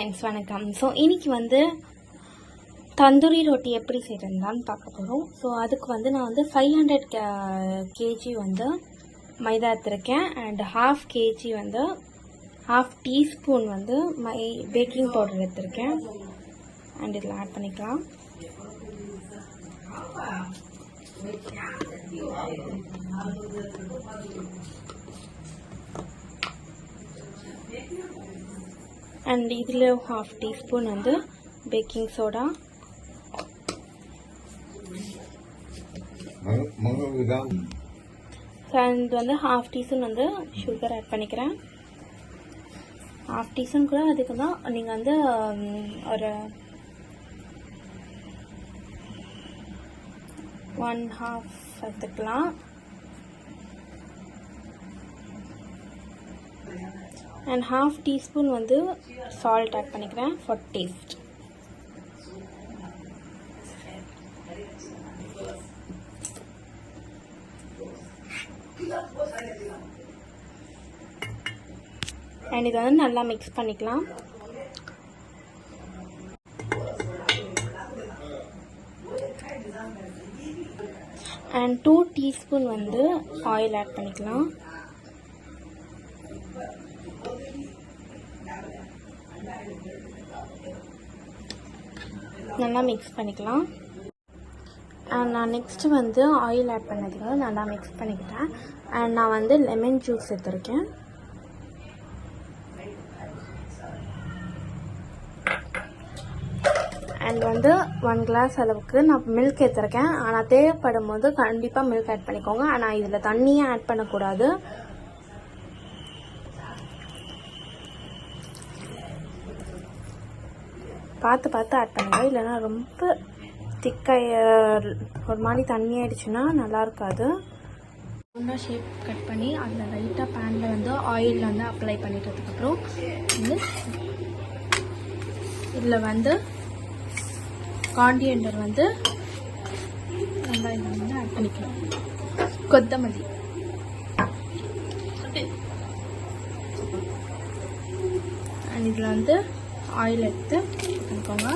Friends வணக்கம். So இன்றைக்கி வந்து தந்தூரி ரொட்டி எப்படி செய்கிறதுன்னு பார்க்க போகிறோம். ஸோ அதுக்கு வந்து நான் வந்து 500 kg வந்து மைதா எடுத்துருக்கேன் அண்ட் ½ kg வந்து ½ டீஸ்பூன் வந்து பேக்கிங் பவுடர் எடுத்துருக்கேன் அண்ட் இதில் ஆட் பண்ணிக்கலாம். அண்ட் இதில் ½ டீஸ்பூன் வந்து பேக்கிங் சோடா அண்ட் வந்து ½ டீஸ்பூன் வந்து சுகர் ஆட் பண்ணிக்கிறேன். ½ டீஸ்பூன் கூட அதுக்கு தான் நீங்கள் வந்து ஒரு 1/2 எடுத்துக்கலாம். அண்ட் ½ டீஸ்பூன் வந்து சால்ட் ஆட் பண்ணிக்கிறேன் ஃபார் டேஸ்ட். அண்ட் இதை வந்து நல்லா மிக்ஸ் பண்ணிக்கலாம். அண்ட் 2 டீஸ்பூன் வந்து ஆயில் ஆட் பண்ணிக்கலாம். நல்லா மிக்ஸ் பண்ணிக்கலாம். அண்ட் நான் நெக்ஸ்ட்டு வந்து ஆயில் ஆட் பண்ணதுக்காக நல்லா மிக்ஸ் பண்ணிக்கிட்டேன். அண்ட் நான் வந்து லெமன் ஜூஸ் எடுத்துருக்கேன். அண்ட் வந்து 1 கிளாஸ் அளவுக்கு நான் மில்க் எடுத்துருக்கேன். ஆனால் தேவைப்படும் போது கண்டிப்பாக மில்க் ஆட் பண்ணிக்கோங்க. ஆனால் இதில் தண்ணியே ஆட் பண்ணக்கூடாது. பார்த்து ஆட் பண்ணுங்கள், இல்லைன்னா ரொம்ப திக்காக ஒரு மாதிரி தண்ணி ஆயிடுச்சுன்னா நல்லா இருக்காது. ஒன்றா ஷேப் கட் பண்ணி அதில் லைட்டாக பேனில் வந்து ஆயில் வந்து அப்ளை பண்ணிட்டதுக்கப்புறம் வந்து இதில் வந்து காண்டியண்டர் வந்து வெங்காயம் வந்து ஆட் பண்ணிக்கலாம். கொத்தமல்லி அண்ட் இதில் வந்து ஆயில் எடுத்து பண்ணிக்கோங்க.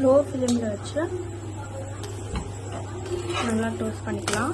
லோ ஃப்ளேமில் வச்சு நல்லா டோஸ்ட் பண்ணிக்கலாம்.